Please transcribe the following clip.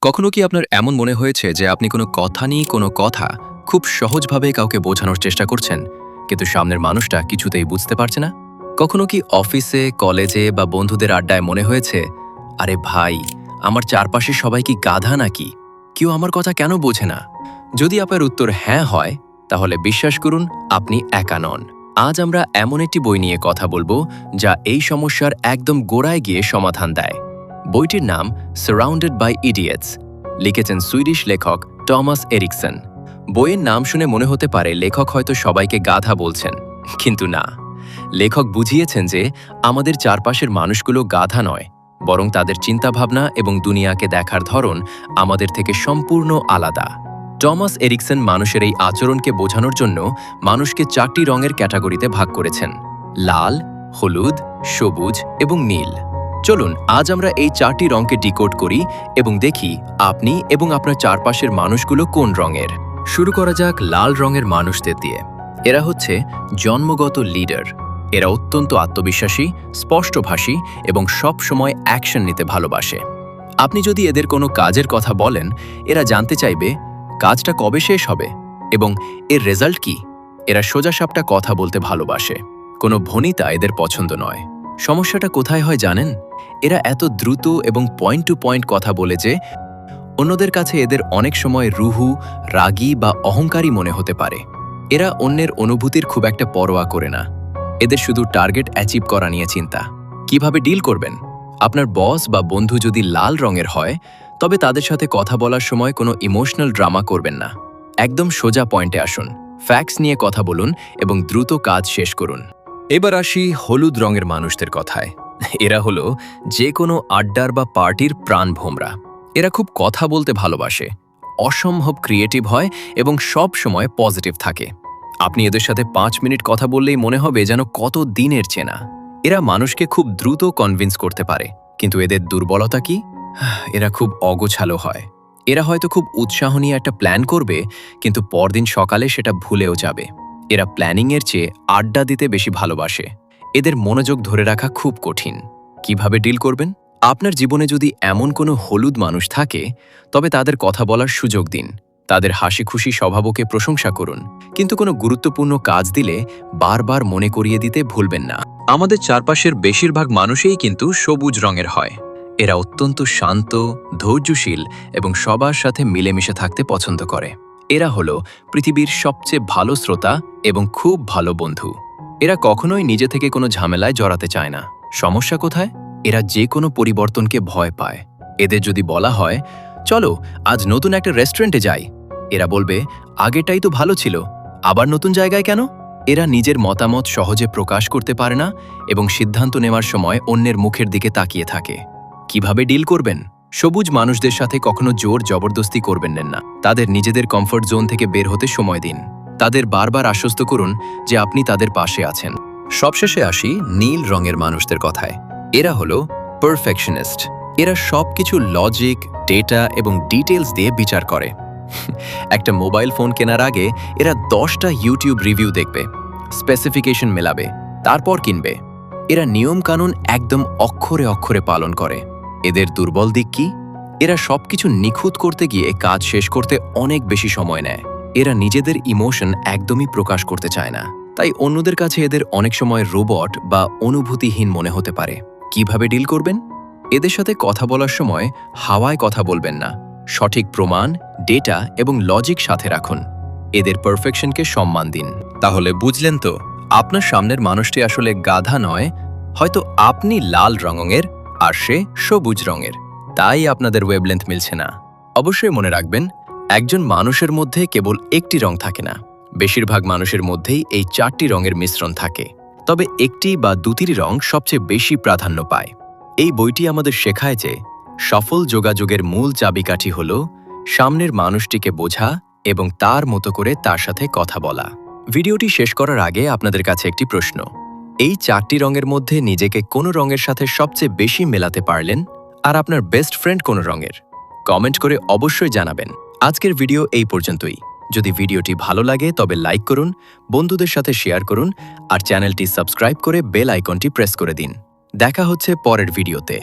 কখনো কি আপনার এমন মনে হয়েছে যে আপনি কোনো কথা নিয়ে কোনো কথা খুব সহজভাবে কাউকে বোঝানোর চেষ্টা করছেন, কিন্তু সামনের মানুষটা কিছুতেই বুঝতে পারছে না? কখনো কি অফিসে, কলেজে বা বন্ধুদের আড্ডায় মনে হয়েছে, আরে ভাই, আমার চারপাশে সবাই কি গাধা নাকি? কেউ আমার কথা কেন বোঝে না? যদি আপনার উত্তর হ্যাঁ হয়, তাহলে বিশ্বাস করুন, আপনি একা নন। আজ আমরা এমন একটি বই নিয়ে কথা বলবো যা এই সমস্যার একদম গোড়ায় গিয়ে সমাধান দেয়। বইটির নাম সারাউন্ডেড বাই ইডিয়েটস, লিখেছেন সুইডিশ লেখক টমাস এরিকসন। বইয়ের নাম শুনে মনে হতে পারে লেখক হয়তো সবাইকে গাধা বলছেন, কিন্তু না। লেখক বুঝিয়েছেন যে আমাদের চারপাশের মানুষগুলো গাধা নয়, বরং তাদের চিন্তাভাবনা এবং দুনিয়াকে দেখার ধরন আমাদের থেকে সম্পূর্ণ আলাদা। টমাস এরিকসন মানুষের এই আচরণকে বোঝানোর জন্য মানুষকে 4টি রঙের ক্যাটাগরিতে ভাগ করেছেন: লাল, হলুদ, সবুজ এবং নীল। চলুন আজ আমরা এই 4টি রঙকে ডিকোড করি এবং দেখি আপনি এবং আপনার চারপাশের মানুষগুলো কোন রঙের। শুরু করা যাক লাল রঙের মানুষদের দিয়ে। এরা হচ্ছে জন্মগত লিডার। এরা অত্যন্ত আত্মবিশ্বাসী, স্পষ্টভাষী এবং সব সময় অ্যাকশন নিতে ভালোবাসে। আপনি যদি এদের কোনো কাজের কথা বলেন, এরা জানতে চাইবে কাজটা কবে শেষ হবে এবং এর রেজাল্ট কি। এরা সোজাসাপটা কথা বলতে ভালোবাসে। কোনো ভনিতা এদের পছন্দ নয়। সমস্যাটা কোথায় হয় জানেন? এরা এত দ্রুত এবং পয়েন্ট টু পয়েন্ট কথা বলে যে অন্যদের কাছে এদের অনেক সময় রুহু, রাগী বা অহংকারী মনে হতে পারে। এরা অন্যের অনুভূতির খুব একটা পরোয়া করে না। এদের শুধু টার্গেট অ্যাচিভ করা নিয়ে চিন্তা। কিভাবে ডিল করবেন? আপনার বস বা বন্ধু যদি লাল রঙের হয়, তবে তাদের সাথে কথা বলার সময় কোনো ইমোশনাল ড্রামা করবেন না। একদম সোজা পয়েন্টে আসুন, ফ্যাক্টস নিয়ে কথা বলুন এবং দ্রুত কাজ শেষ করুন। এবার আসি হলুদ রঙের মানুষদের কথায়। এরা হলো যে কোনো আড্ডার বা পার্টির প্রাণভোমরা। এরা খুব কথা বলতে ভালোবাসে, অসম্ভব ক্রিয়েটিভ হয় এবং সব সময় পজিটিভ থাকে। আপনি এদের সাথে 5 মিনিট কথা বললেই মনে হবে যেন কত দিনের চেনা। এরা মানুষকে খুব দ্রুত কনভিন্স করতে পারে, কিন্তু এদের দুর্বলতা কি? এরা খুব অগোছালো হয়। এরা হয়তো খুব উৎসাহ নিয়ে একটা প্ল্যান করবে, কিন্তু পরদিন সকালে সেটা ভুলেও যাবে। এরা প্ল্যানিংয়ের চেয়ে আড্ডা দিতে বেশি ভালোবাসে। এদের মনোযোগ ধরে রাখা খুব কঠিন। কিভাবে ডিল করবেন? আপনার জীবনে যদি এমন কোনো হলুদ মানুষ থাকে, তবে তাদের কথা বলার সুযোগ দিন। তাদের হাসি খুশি স্বভাবকে প্রশংসা করুন, কিন্তু কোনো গুরুত্বপূর্ণ কাজ দিলে বারবার মনে করিয়ে দিতে ভুলবেন না। আমাদের চারপাশের বেশিরভাগ মানুষই কিন্তু সবুজ রঙের হয়। এরা অত্যন্ত শান্ত, ধৈর্যশীল এবং সবার সাথে মিলেমিশে থাকতে পছন্দ করে। এরা হলো পৃথিবীর সবচেয়ে ভালো শ্রোতা এবং খুব ভালো বন্ধু। এরা কখনোই নিজে থেকে কোনো ঝামেলায় জড়াতে চায় না। সমস্যা কোথায়? এরা যে কোনো পরিবর্তনকে ভয় পায়। এদের যদি বলা হয়, চলো আজ নতুন একটা রেস্টুরেন্টে যাই, এরা বলবে, আগেরটাই তো ভালো ছিল, আবার নতুন জায়গায় কেন? এরা নিজের মতামত সহজে প্রকাশ করতে পারে না এবং সিদ্ধান্ত নেওয়ার সময় অন্যের মুখের দিকে তাকিয়ে থাকে। কিভাবে ডিল করবেন? সবুজ মানুষদের সাথে কখনো জোর জবরদস্তি করবেন না। তাদের নিজেদের কমফর্ট জোন থেকে বের হতে সময় দিন। তাদের বারবার আশ্বস্ত করুন যে আপনি তাদের পাশে আছেন। সবশেষে আসি নীল রঙের মানুষদের কথায়। এরা হলো পারফেকশনিস্ট। এরা সবকিছু লজিক, ডেটা এবং ডিটেলস দিয়ে বিচার করে। একটা মোবাইল ফোন কেনার আগে এরা 10টা ইউটিউব রিভিউ দেখবে, স্পেসিফিকেশন মেলাবে, তারপর কিনবে। এরা নিয়মকানুন একদম অক্ষরে অক্ষরে পালন করে। এদের দুর্বল দিক কি? এরা সবকিছু নিখুঁত করতে গিয়ে কাজ শেষ করতে অনেক বেশি সময় নেয়। এরা নিজেদের ইমোশন একদমই প্রকাশ করতে চায় না, তাই অন্যদের কাছে এদের অনেক সময় রোবট বা অনুভূতিহীন মনে হতে পারে। কিভাবে ডিল করবেন? এদের সাথে কথা বলার সময় হাওয়ায় কথা বলবেন না। সঠিক প্রমাণ, ডেটা এবং লজিক সাথে রাখুন। এদের পারফেকশনকে সম্মান দিন। তাহলে বুঝলেন তো, আপনার সামনের মানুষটি আসলে গাধা নয়, হয়তো আপনি লাল রঙের আর সে সবুজ রঙের, তাই আপনাদের ওয়েভলেন্থ মিলছে না। অবশ্যই মনে রাখবেন, একজন মানুষের মধ্যে কেবল একটি রং থাকে না, বেশিরভাগ মানুষের মধ্যেই এই 4টি রঙের মিশ্রণ থাকে। তবে একটি বা দুটি রং সবচেয়ে বেশি প্রাধান্য পায়। এই বইটি আমাদের শেখায় যে সফল যোগাযোগের মূল চাবিকাঠি হল সামনের মানুষটিকে বোঝা এবং তার মতো করে তার সাথে কথা বলা। ভিডিওটি শেষ করার আগে আপনাদের কাছে একটি প্রশ্ন: এই 4টি রঙের মধ্যে নিজেকে কোন রঙের সাথে সবচেয়ে বেশি মেলাতে পারলেন? আর আপনার বেস্ট ফ্রেন্ড কোন রঙের? কমেন্ট করে অবশ্যই জানাবেন। আজকের ভিডিও এই পর্যন্তই। যদি ভিডিওটি ভালো লাগে তবে লাইক করুন, বন্ধুদের সাথে শেয়ার করুন আর চ্যানেলটি সাবস্ক্রাইব করে বেল আইকনটি প্রেস করে দিন। দেখা হচ্ছে পরের ভিডিওতে।